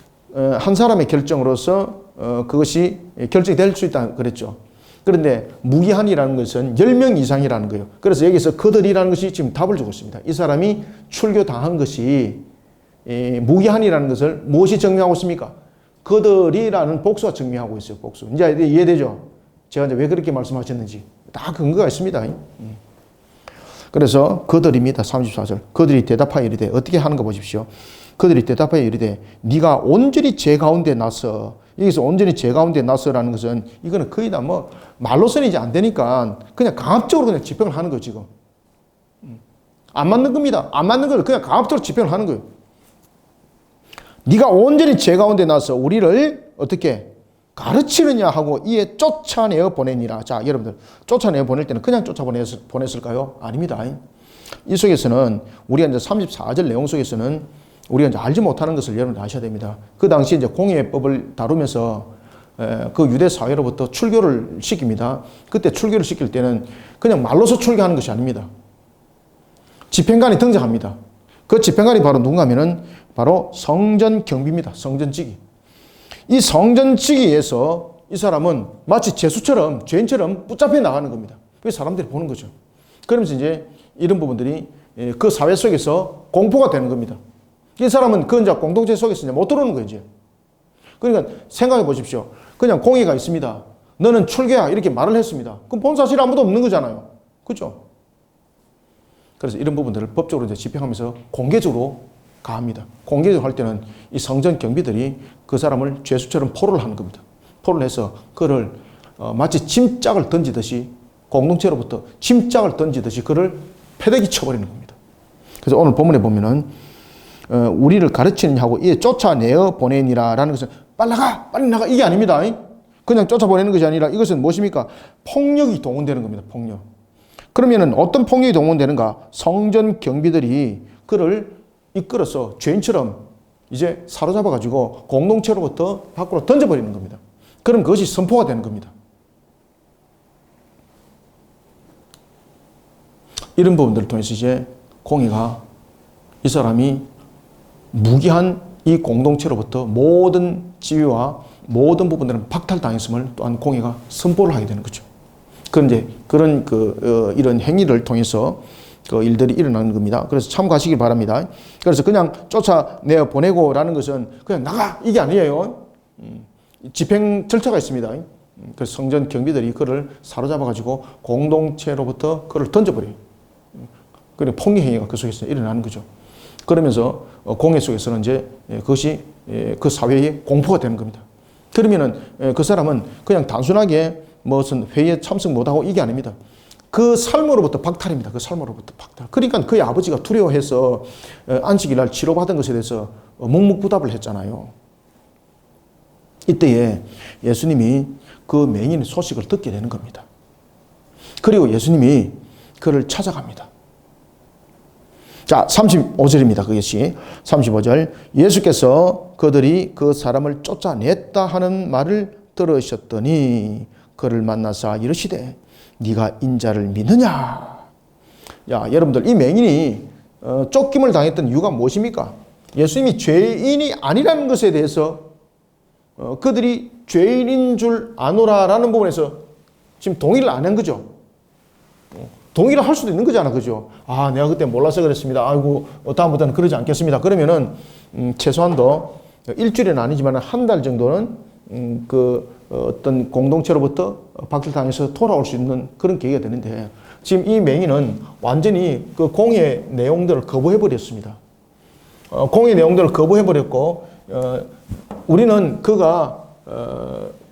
한 사람의 결정으로서 그것이 결정이 될 수 있다 그랬죠. 그런데 무기한이라는 것은 10명 이상이라는 거예요. 그래서 여기서 그들이라는 것이 지금 답을 주고 있습니다. 이 사람이 출교당한 것이 무기한이라는 것을 무엇이 증명하고 있습니까? 그들이라는 복수가 증명하고 있어요. 복수. 이제 이해되죠? 제가 이제 왜 그렇게 말씀하셨는지 다 근거가 있습니다. 그래서 그들입니다. 34절. 그들이 대답하여 이르되, 어떻게 하는가 보십시오. 그들이 대답하여 이르되 네가 온전히 제 가운데 나서, 여기서 온전히 제 가운데 나서라는 것은 이거는 거의 다 뭐 말로서는 이제 안 되니까 그냥 강압적으로 그냥 집행을 하는 거예요. 지금 안 맞는 겁니다. 안 맞는 걸 그냥 강압적으로 집행을 하는 거예요. 네가 온전히 제 가운데 나서 우리를 어떻게 가르치느냐 하고 이에 쫓아내어 보내니라. 자, 여러분들, 쫓아내어 보낼 때는 그냥 보냈을까요? 아닙니다. 이 속에서는 우리가 이제 34절 내용 속에서는 우리가 이제 알지 못하는 것을 여러분들 아셔야 됩니다. 그 당시 이제 공예법을 다루면서 그 유대 사회로부터 출교를 시킵니다. 그때 출교를 시킬 때는 그냥 말로서 출교하는 것이 아닙니다. 집행관이 등장합니다. 그 집행관이 바로 누군가 하면은 바로 성전 경비입니다. 성전지기. 이 성전지기에서 이 사람은 마치 죄수처럼, 죄인처럼 붙잡혀 나가는 겁니다. 그래서 사람들이 보는 거죠. 그러면서 이제 이런 부분들이 그 사회 속에서 공포가 되는 겁니다. 이 사람은 그 이제 공동체 속에서 이제 못 들어오는 거예요, 이제. 그러니까 생각해 보십시오. 그냥 공의가 있습니다. 너는 출교야. 이렇게 말을 했습니다. 그럼 본 사실 아무도 없는 거잖아요. 그죠? 그래서 이런 부분들을 법적으로 이제 집행하면서 공개적으로 가합니다. 공개적으로 할 때는 이 성전 경비들이 그 사람을 죄수처럼 포로를 하는 겁니다. 포로를 해서 그를 마치 짐짝을 던지듯이, 공동체로부터 짐짝을 던지듯이 그를 패대기 쳐버리는 겁니다. 그래서 오늘 본문에 보면은 우리를 가르치느냐 하고 이에 쫓아내어 보내니라 라는 것은 빨리 나가! 빨리 나가! 이게 아닙니다. 그냥 쫓아보내는 것이 아니라 이것은 무엇입니까? 폭력이 동원되는 겁니다. 폭력. 그러면은 어떤 폭력이 동원되는가? 성전 경비들이 그를 이끌어서 죄인처럼 이제 사로잡아가지고 공동체로부터 밖으로 던져버리는 겁니다. 그럼 그것이 선포가 되는 겁니다. 이런 부분들을 통해서 이제 공의가 이 사람이 무기한 이 공동체로부터 모든 지위와 모든 부분들은 박탈당했음을 또한 공의가 선포를 하게 되는 거죠. 그런데 그런 이런 행위를 통해서 그 일들이 일어나는 겁니다. 그래서 참고하시기 바랍니다. 그래서 그냥 쫓아내어 보내고라는 것은 그냥 나가! 이게 아니에요. 집행 절차가 있습니다. 그래서 성전 경비들이 그를 사로잡아가지고 공동체로부터 그를 던져버려요. 그리고 폭력 행위가 그 속에서 일어나는 거죠. 그러면서 공회 속에서는 이제 그것이 그 사회의 공포가 되는 겁니다. 그러면은 그 사람은 그냥 단순하게 무슨 회의에 참석 못하고 이게 아닙니다. 그 삶으로부터 박탈입니다. 그 삶으로부터 박탈. 그러니까 그의 아버지가 두려워해서 안식일날 치료받은 것에 대해서 묵묵부답을 했잖아요. 이때에 예수님이 그 맹인의 소식을 듣게 되는 겁니다. 그리고 예수님이 그를 찾아갑니다. 자, 35절입니다. 그것이 35절. 예수께서 그들이 그 사람을 쫓아냈다 하는 말을 들으셨더니 그를 만나사 이르시되 네가 인자를 믿느냐? 야, 여러분들, 이 맹인이 쫓김을 당했던 이유가 무엇입니까? 예수님이 죄인이 아니라는 것에 대해서 그들이 죄인인 줄 아노라라는 부분에서 지금 동의를 안 한 거죠. 동의를 할 수도 있는 거잖아, 그죠? 아, 내가 그때 몰라서 그랬습니다. 아이고, 다음부터는 그러지 않겠습니다. 그러면은 최소한도 일주일은 아니지만 한 달 정도는 어떤 공동체로부터 박탈당해서 돌아올 수 있는 그런 계기가 되는데, 지금 이 맹인은 완전히 그 공의 내용들을 거부해버렸습니다. 공의 내용들을 거부해버렸고, 우리는 그가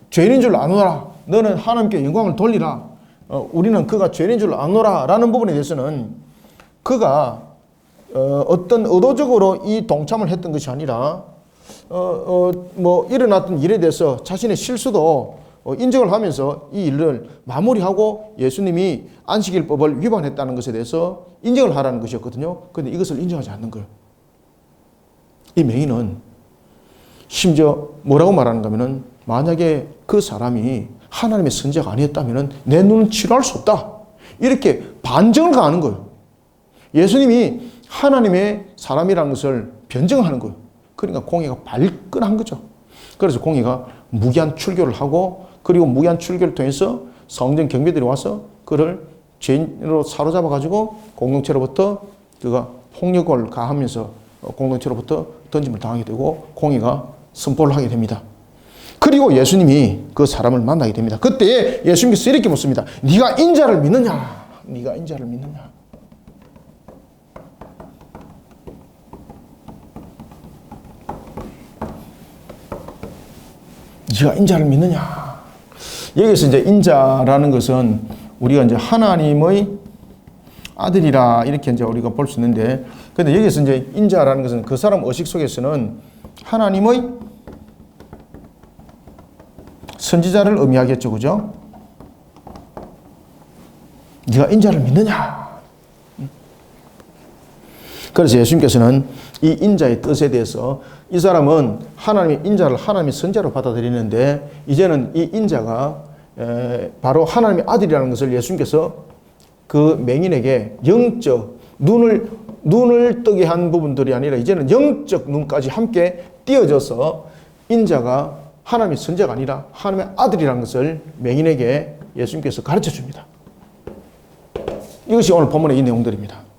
죄인인 줄 아노라. 너는 하나님께 영광을 돌리라. 우리는 그가 죄인인 줄 아노라 라는 부분에 대해서는 그가 어떤 의도적으로 이 동참을 했던 것이 아니라 뭐 일어났던 일에 대해서 자신의 실수도 인정을 하면서 이 일을 마무리하고 예수님이 안식일법을 위반했다는 것에 대해서 인정을 하라는 것이었거든요. 그런데 이것을 인정하지 않는 거예요. 이 맹인은 심지어 뭐라고 말하는가 하면은 만약에 그 사람이 하나님의 선지자가 아니었다면 내 눈은 치료할 수 없다. 이렇게 반증을 가하는 거예요. 예수님이 하나님의 사람이라는 것을 변증하는 거예요. 그러니까 공의가 발끈한 거죠. 그래서 공의가 무기한 출교를 하고 그리고 무기한 출교를 통해서 성전 경비들이 와서 그를 죄인으로 사로잡아 가지고 공동체로부터 그가 폭력을 가하면서 공동체로부터 던짐을 당하게 되고 공의가 선포를 하게 됩니다. 그리고 예수님이 그 사람을 만나게 됩니다. 그때 예수님께서 이렇게 묻습니다. 네가 인자를 믿느냐? 네가 인자를 믿느냐? 네가 인자를 믿느냐? 여기서 이제 인자라는 것은 우리가 이제 하나님의 아들이라 이렇게 이제 우리가 볼 수 있는데, 근데 여기서 이제 인자라는 것은 그 사람 의식 속에서는 하나님의 선지자를 의미하겠죠, 그죠? 네가 인자를 믿느냐? 그래서 예수님께서는 이 인자의 뜻에 대해서 이 사람은 하나님의 인자를 하나님의 선지자로 받아들이는데 이제는 이 인자가 바로 하나님의 아들이라는 것을 예수님께서 그 맹인에게 영적 눈을 뜨게 한 부분들이 아니라 이제는 영적 눈까지 함께 띄어져서 인자가 하나님의 선지자가 아니라 하나님의 아들이라는 것을 맹인에게 예수님께서 가르쳐 줍니다. 이것이 오늘 본문의 이 내용들입니다.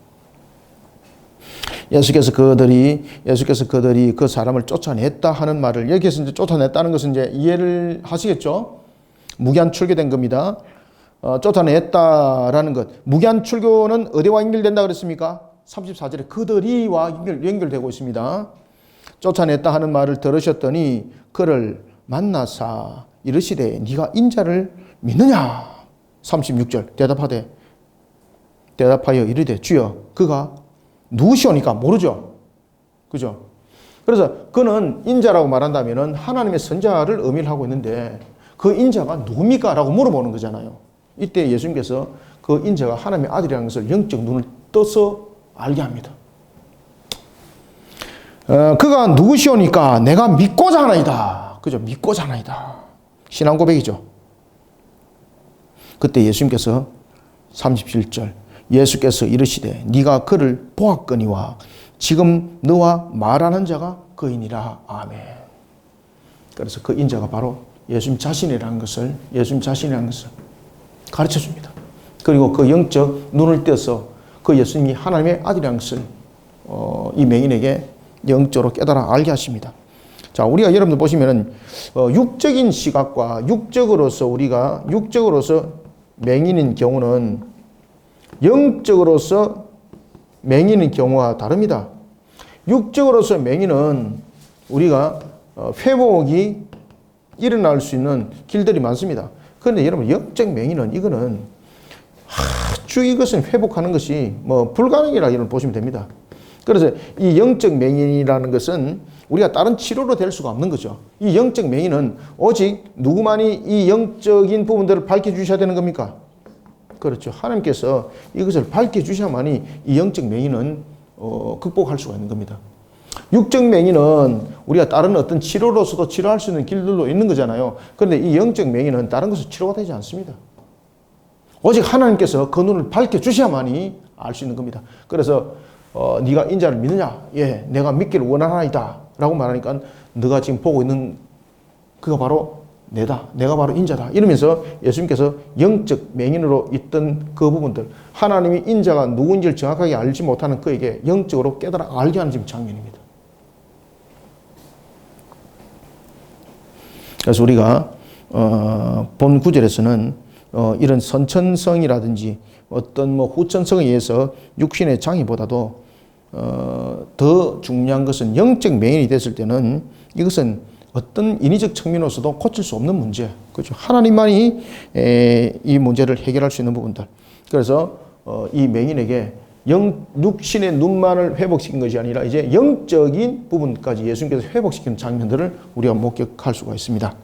예수께서 그들이 그 사람을 쫓아냈다 하는 말을 여기에서 이제 쫓아냈다는 것은 이제 이해를 하시겠죠? 무기한 출교된 겁니다. 쫓아냈다라는 것. 무기한 출교는 어디와 연결된다 그랬습니까? 34절에 그들이와 연결되고 있습니다. 쫓아냈다 하는 말을 들으셨더니 그를 만나사 이르시되 네가 인자를 믿느냐? 36절 대답하여 이르되 주여 그가 누구시오니까 모르죠. 그죠? 그래서 그는 인자라고 말한다면 하나님의 선자를 의미를 하고 있는데 그 인자가 누굽니까? 라고 물어보는 거잖아요. 이때 예수님께서 그 인자가 하나님의 아들이라는 것을 영적 눈을 떠서 알게 합니다. 그가 누구시오니까 내가 믿고자 하나이다. 그죠? 믿고자 하나이다. 신앙 고백이죠. 그때 예수님께서 37절 예수께서 이르시되 네가 그를 보았거니와 지금 너와 말하는 자가 그이니라. 아멘. 그래서 그 인자가 바로 예수님 자신이라는 것을 가르쳐 줍니다. 그리고 그 영적 눈을 떼서 그 예수님이 하나님의 아들이라는 것을 이 맹인에게 영적으로 깨달아 알게 하십니다. 자, 우리가 여러분들 보시면은 육적인 시각과 육적으로서 맹인인 경우는 영적으로서 맹인인 경우와 다릅니다. 육적으로서 맹인은 우리가 회복이 일어날 수 있는 길들이 많습니다. 그런데 여러분 영적 맹인은 이거는 아주 이것은 회복하는 것이 불가능이라 이런 보시면 됩니다. 그래서 이 영적 맹인이라는 것은 우리가 다른 치료로 될 수가 없는 거죠. 이 영적 맹인은 오직 누구만이 이 영적인 부분들을 밝혀주셔야 되는 겁니까? 그렇죠. 하나님께서 이것을 밝혀주셔야만이 이 영적 맹인은 극복할 수가 있는 겁니다. 육적 맹인은 우리가 다른 어떤 치료로서도 치료할 수 있는 길들도 있는 거잖아요. 그런데 이 영적 맹인은 다른 것으로 치료가 되지 않습니다. 오직 하나님께서 그 눈을 밝혀주셔야만이 알 수 있는 겁니다. 그래서 네가 인자를 믿느냐? 예, 내가 믿기를 원하나이다 라고 말하니까 너가 지금 보고 있는 그가 바로 내가 바로 인자다. 이러면서 예수님께서 영적 맹인으로 있던 그 부분들, 하나님이 인자가 누구인지를 정확하게 알지 못하는 그에게 영적으로 깨달아 알게 하는 지금 장면입니다. 그래서 우리가 본 구절에서는 이런 선천성이라든지 어떤 후천성에 의해서 육신의 장애보다도 더 중요한 것은 영적 맹인이 됐을 때는 이것은 어떤 인위적 측면으로서도 고칠 수 없는 문제, 그렇죠? 하나님만이 이 문제를 해결할 수 있는 부분들. 그래서 이 맹인에게 육신의 눈만을 회복시킨 것이 아니라 이제 영적인 부분까지 예수님께서 회복시키는 장면들을 우리가 목격할 수가 있습니다.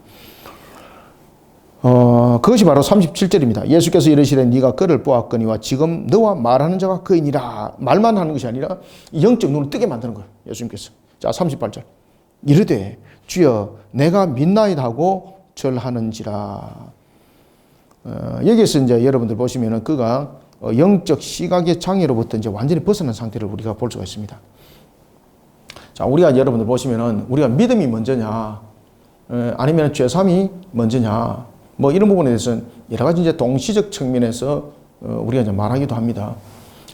그것이 바로 37절입니다. 예수께서 이르시되 네가 그를 보았거니와 지금 너와 말하는 자가 그이니라. 말만 하는 것이 아니라 영적 눈을 뜨게 만드는 거예요. 예수님께서. 자, 38절. 이르되 주여 내가 믿나이다 하고 절하는지라. 여기에서 이제 여러분들 보시면은 그가 영적 시각의 장애로부터 이제 완전히 벗어난 상태를 우리가 볼 수가 있습니다. 자, 우리가 여러분들 보시면은 우리가 믿음이 먼저냐, 아니면 죄삼이 먼저냐, 뭐 이런 부분에 대해서는 여러 가지 이제 동시적 측면에서 우리가 이제 말하기도 합니다.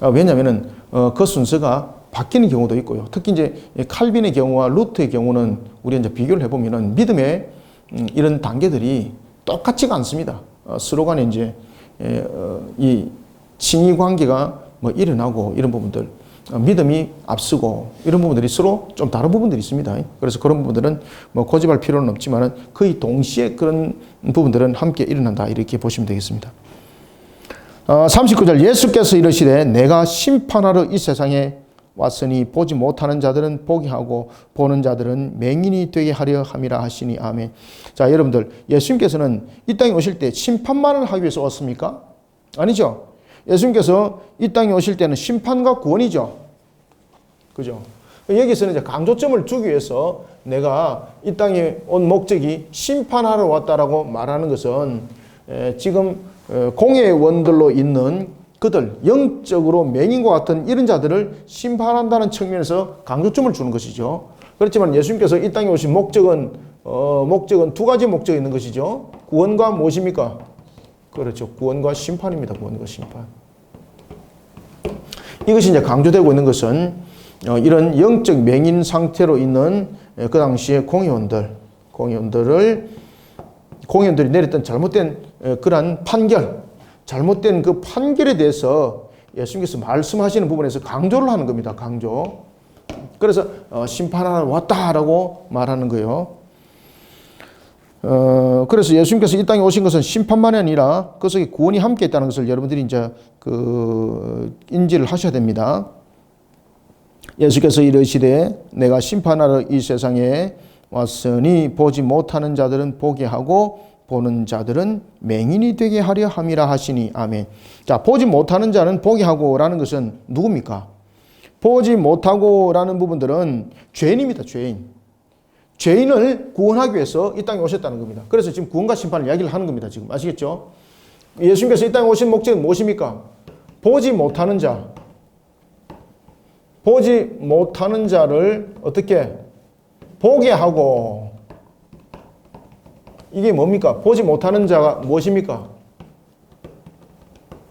왜냐하면은 그 순서가 바뀌는 경우도 있고요. 특히 이제 칼빈의 경우와 루트의 경우는 우리가 이제 비교를 해보면은 믿음의 이런 단계들이 똑같지가 않습니다. 서로 간에 이제 이 칭의 관계가 뭐 일어나고 이런 부분들, 믿음이 앞서고 이런 부분들이 서로 좀 다른 부분들이 있습니다. 그래서 그런 부분들은 뭐 고집할 필요는 없지만은 거의 동시에 그런 부분들은 함께 일어난다 이렇게 보시면 되겠습니다. 39절 예수께서 이르시되 내가 심판하러 이 세상에 왔으니 보지 못하는 자들은 보게 하고 보는 자들은 맹인이 되게 하려 함이라 하시니 아멘. 자, 여러분들 예수님께서는 이 땅에 오실 때 심판만을 하기 위해서 왔습니까? 아니죠. 예수님께서 이 땅에 오실 때는 심판과 구원이죠. 그죠? 여기서는 이제 강조점을 주기 위해서 내가 이 땅에 온 목적이 심판하러 왔다라고 말하는 것은 지금 공의 원들로 있는 그들, 영적으로 맹인과 같은 이런 자들을 심판한다는 측면에서 강조점을 주는 것이죠. 그렇지만 예수님께서 이 땅에 오신 목적은 두 가지 목적이 있는 것이죠. 구원과 무엇입니까? 그렇죠. 구원과 심판입니다. 구원과 심판. 이것이 이제 강조되고 있는 것은 이런 영적 맹인 상태로 있는 그 당시의 공의원들이 내렸던 잘못된 그러한 판결, 잘못된 그 판결에 대해서 예수님께서 말씀하시는 부분에서 강조를 하는 겁니다. 강조. 그래서 심판하러 왔다라고 말하는 거예요. 그래서 예수님께서 이 땅에 오신 것은 심판만이 아니라 그 속에 구원이 함께 있다는 것을 여러분들이 이제 인지를 하셔야 됩니다. 예수께서 이르시되 내가 심판하러 이 세상에 왔으니 보지 못하는 자들은 보게 하고 보는 자들은 맹인이 되게 하려 함이라 하시니 아멘. 자, 보지 못하는 자는 보게 하고라는 것은 누굽니까? 보지 못하고라는 부분들은 죄인입니다. 죄인을 구원하기 위해서 이 땅에 오셨다는 겁니다. 그래서 지금 구원과 심판을 이야기를 하는 겁니다. 지금 아시겠죠? 예수님께서 이 땅에 오신 목적은 무엇입니까? 보지 못하는 자를 어떻게 보게 하고, 이게 뭡니까? 보지 못하는 자가 무엇입니까?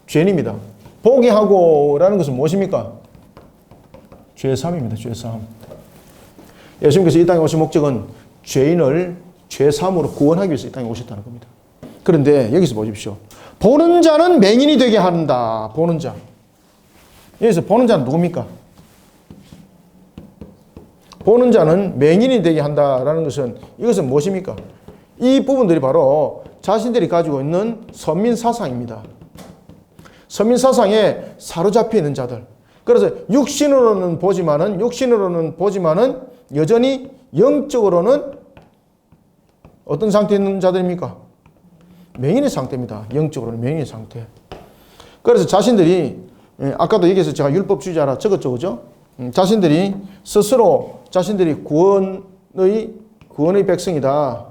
죄인입니다. 보게 하고라는 것은 무엇입니까? 죄삼입니다. 죄삼. 예수님께서 이 땅에 오신 목적은 죄인을 죄삼으로 구원하기 위해서 이 땅에 오셨다는 겁니다. 그런데 여기서 보십시오. 보는 자는 맹인이 되게 한다. 보는 자. 여기서 보는 자는 누굽니까? 보는 자는 맹인이 되게 한다라는 것은 이것은 무엇입니까? 이 부분들이 바로 자신들이 가지고 있는 선민사상입니다. 선민사상에 사로잡혀 있는 자들. 그래서 육신으로는 보지만은 여전히 영적으로는 어떤 상태에 있는 자들입니까? 맹인의 상태입니다. 영적으로는 맹인의 상태. 그래서 자신들이 아까도 얘기해서 제가 율법주의자라 적었죠, 그죠? 자신들이 스스로 자신들이 구원의 백성이다.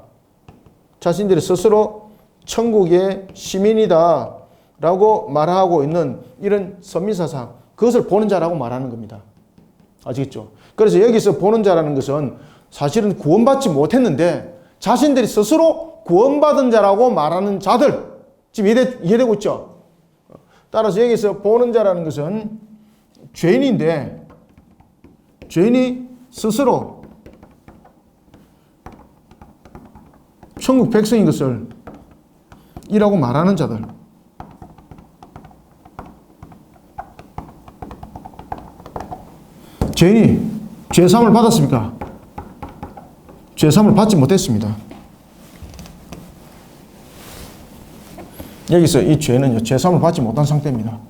자신들이 스스로 천국의 시민이다 라고 말하고 있는 이런 선민사상, 그것을 보는 자라고 말하는 겁니다. 아시겠죠? 그래서 여기서 보는 자라는 것은 사실은 구원받지 못했는데 자신들이 스스로 구원받은 자라고 말하는 자들, 지금 이해되고 있죠? 따라서 여기서 보는 자라는 것은 죄인인데 죄인이 스스로 천국 백성인 것을 이라고 말하는 자들. 죄인이 죄사함을 받았습니까? 죄사함을 받지 못했습니다. 여기서 이 죄는요, 죄사함을 받지 못한 상태입니다.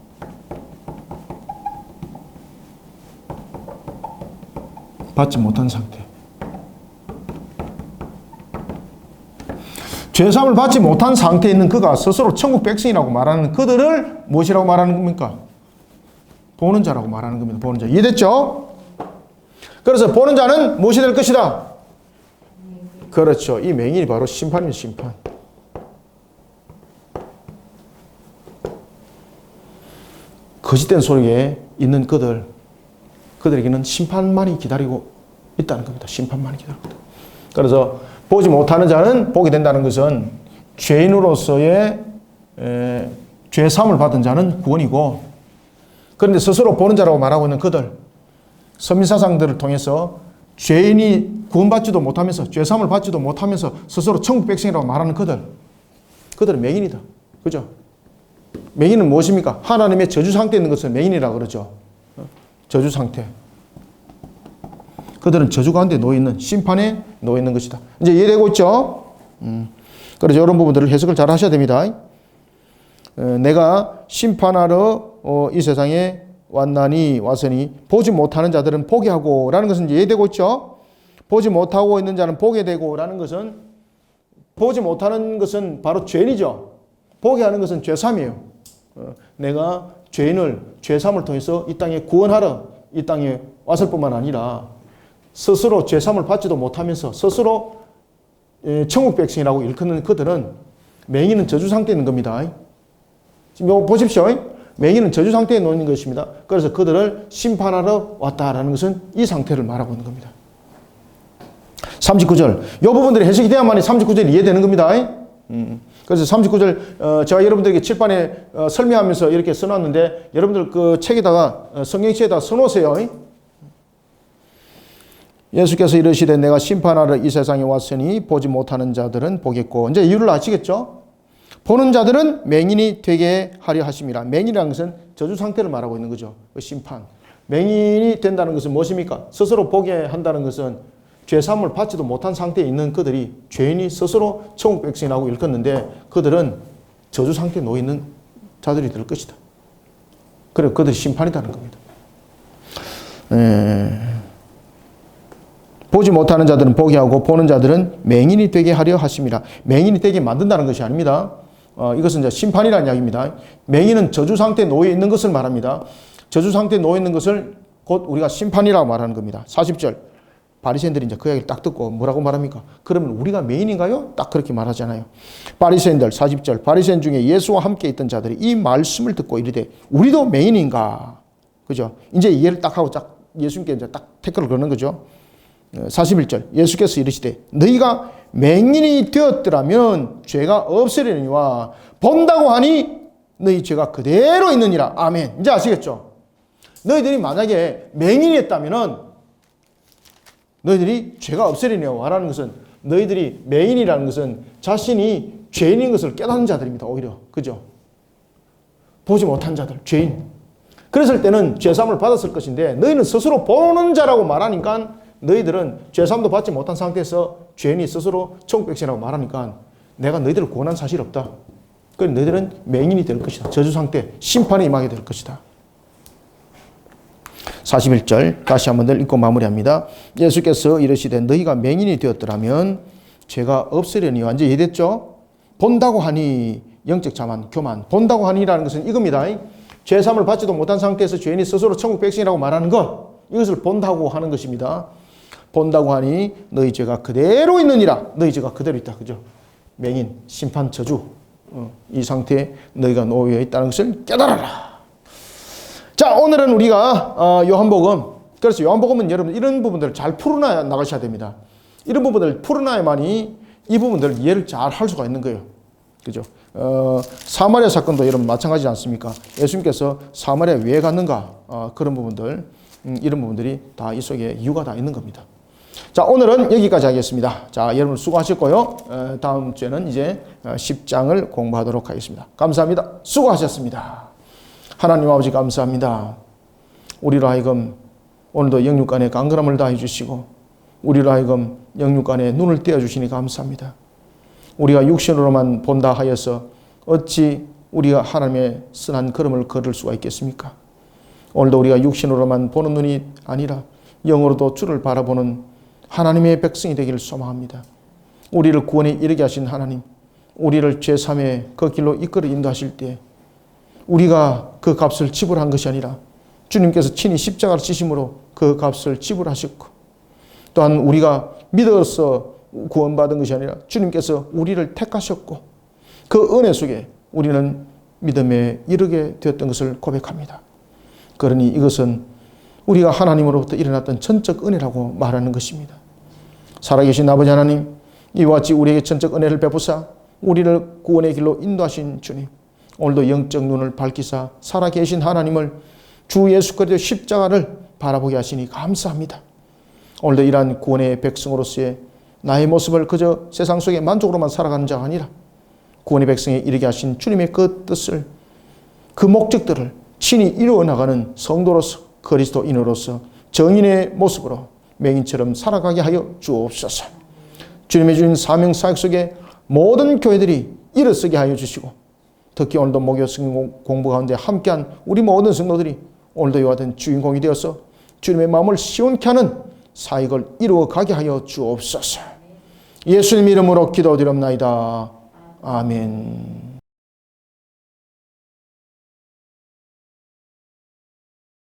받지 못한 상태. 죄사함을 받지 못한 상태에 있는 그가 스스로 천국 백성이라고 말하는 그들을 무엇이라고 말하는 겁니까? 보는 자라고 말하는 겁니다. 보는 자. 이해됐죠? 그래서 보는 자는 무엇이 될 것이다? 그렇죠. 이 맹인이 바로 심판입니다. 심판. 거짓된 속에 있는 그들에게는 심판만이 기다리고 있다는 겁니다. 심판만이 기다리고 있다. 그래서 보지 못하는 자는 보게 된다는 것은 죄인으로서의 죄사함을 받은 자는 구원이고, 그런데 스스로 보는 자라고 말하고 있는 그들, 선민사상들을 통해서 죄인이 구원받지도 못하면서 죄사함을 받지도 못하면서 스스로 천국 백성이라고 말하는 그들은 맹인이다. 그죠? 맹인은 무엇입니까? 하나님의 저주 상태에 있는 것을 맹인이라고 그러죠. 저주 상태. 그들은 저주 가운데 놓여있는, 심판에 놓여있는 것이다. 이제 이해되고 있죠? 그래서 이런 부분들을 해석을 잘 하셔야 됩니다. 내가 심판하러 이 세상에 왔으니 보지 못하는 자들은 보게 하고 라는 것은 이해되고 있죠? 보지 못하고 있는 자는 보게 되고 라는 것은, 보지 못하는 것은 바로 죄인이죠. 보게 하는 것은 죄삼이에요. 내가 죄인을 죄삼을 통해서 이 땅에 구원하러 이 땅에 왔을 뿐만 아니라 스스로 죄삼을 받지도 못하면서 스스로 천국 백성이라고 일컫는 그들은, 맹인은 저주 상태에 있는 겁니다. 지금 보십시오. 맹인은 저주 상태에 놓는 것입니다. 그래서 그들을 심판하러 왔다라는 것은 이 상태를 말하고 있는 겁니다. 39절. 이 부분들이 해석이 돼야만이 39절이 이해되는 겁니다. 그래서 39절 제가 여러분들에게 칠판에 설명하면서 이렇게 써놨는데, 여러분들 그 책에다가 성경책에다가 써놓으세요. 예수께서 이르시되 내가 심판하러 이 세상에 왔으니 보지 못하는 자들은 보겠고. 이제 이유를 아시겠죠? 보는 자들은 맹인이 되게 하려 하심이라. 맹인이라는 것은 저주 상태를 말하고 있는 거죠. 그 심판. 맹인이 된다는 것은 무엇입니까? 스스로 보게 한다는 것은 죄사함을 받지도 못한 상태에 있는 그들이, 죄인이 스스로 천국 백성이라고 일컫는데, 그들은 저주 상태에 놓여 있는 자들이 될 것이다. 그리고 그들이 심판이라는 겁니다. 보지 못하는 자들은 보게 하고 보는 자들은 맹인이 되게 하려 하심이라. 맹인이 되게 만든다는 것이 아닙니다. 이것은 이제 심판이라는 이야기입니다. 맹인은 저주 상태에 놓여 있는 것을 말합니다. 저주 상태에 놓여 있는 것을 곧 우리가 심판이라고 말하는 겁니다. 40절. 바리새인들이 이제 그 이야기를 딱 듣고 뭐라고 말합니까? 그러면 우리가 맹인인가요? 딱 그렇게 말하잖아요. 바리새인들 40절. 바리새인 중에 예수와 함께 있던 자들이 이 말씀을 듣고 이르되 우리도 맹인인가? 그죠? 이제 이해를 딱 하고 딱 예수님께 이제 딱 태클을 거는 거죠. 41절. 예수께서 이르시되 너희가 맹인이 되었더라면 죄가 없으려니와 본다고 하니 너희 죄가 그대로 있느니라. 아멘. 이제 아시겠죠? 너희들이 만약에 맹인이었다면은 너희들이 죄가 없으려니와 라는 것은, 너희들이 맹인이라는 것은 자신이 죄인인 것을 깨닫는 자들입니다. 오히려. 그죠? 보지 못한 자들, 죄인. 그랬을 때는 죄사함을 받았을 것인데, 너희는 스스로 보는 자라고 말하니까, 너희들은 죄사함도 받지 못한 상태에서 죄인이 스스로 천국 백성이라고 말하니까 내가 너희들을 구원한 사실이 없다. 그래서 너희들은 맹인이 될 것이다. 저주 상태, 심판에 임하게 될 것이다. 41절 다시 한번 더 읽고 마무리합니다. 예수께서 이르시되 너희가 맹인이 되었더라면 죄가 없으려니. 완전히 이해됐죠? 본다고 하니, 영적 자만, 교만. 본다고 하니라는 것은 이겁니다. 죄사함을 받지도 못한 상태에서 죄인이 스스로 천국 백성이라고 말하는 것, 이것을 본다고 하는 것입니다. 본다고 하니 너희 죄가 그대로 있느니라. 너희 죄가 그대로 있다. 그죠? 맹인, 심판, 저주, 이 상태에 너희가 놓여 있다는 것을 깨달아라. 자, 오늘은 우리가 요한복음, 그래서 요한복음은 여러분 이런 부분들을 잘 풀어놔야 나가셔야 됩니다. 이런 부분들을 풀어놔야만이 이 부분들을 이해를 잘 할 수가 있는 거예요. 그죠? 사마리아 사건도 여러분 마찬가지지 않습니까? 예수님께서 사마리아에 왜 갔는가? 그런 부분들, 이런 부분들이 다 이 속에 이유가 다 있는 겁니다. 자, 오늘은 여기까지 하겠습니다. 자, 여러분 수고하셨고요. 다음 주에는 이제 10장을 공부하도록 하겠습니다. 감사합니다. 수고하셨습니다. 하나님 아버지 감사합니다. 우리로 하여금 오늘도 영육간에 강건함을 다해 주시고 우리로 하여금 영육간에 눈을 떼어 주시니 감사합니다. 우리가 육신으로만 본다 하여서 어찌 우리가 하나님의 선한 걸음을 걸을 수가 있겠습니까? 오늘도 우리가 육신으로만 보는 눈이 아니라 영으로도 주를 바라보는 하나님의 백성이 되기를 소망합니다. 우리를 구원에 이르게 하신 하나님, 우리를 죄사함의 그 길로 이끌어 인도하실 때 우리가 그 값을 지불한 것이 아니라 주님께서 친히 십자가를 지심으로 그 값을 지불하셨고, 또한 우리가 믿어서 구원받은 것이 아니라 주님께서 우리를 택하셨고, 그 은혜 속에 우리는 믿음에 이르게 되었던 것을 고백합니다. 그러니 이것은 우리가 하나님으로부터 일어났던 전적 은혜라고 말하는 것입니다. 살아계신 아버지 하나님, 이와 같이 우리에게 전적 은혜를 베푸사 우리를 구원의 길로 인도하신 주님, 오늘도 영적 눈을 밝히사 살아계신 하나님을, 주 예수 그리스도의 십자가를 바라보게 하시니 감사합니다. 오늘도 이러한 구원의 백성으로서의 나의 모습을 그저 세상 속에 만족으로만 살아가는 자가 아니라 구원의 백성에 이르게 하신 주님의 그 뜻을, 그 목적들을 친히 이루어 나가는 성도로서, 그리스도인으로서 정인의 모습으로 맹인처럼 살아가게 하여 주옵소서. 주님의 주신 사명 사역 속에 모든 교회들이 일어서게 하여 주시고, 특히 오늘도 목요 성경 공부 가운데 함께한 우리 모든 성도들이 오늘도 이와 같은 주인공이 되어서 주님의 마음을 시원케 하는 사역을 이루어 가게 하여 주옵소서. 예수님 이름으로 기도드립나이다. 아멘.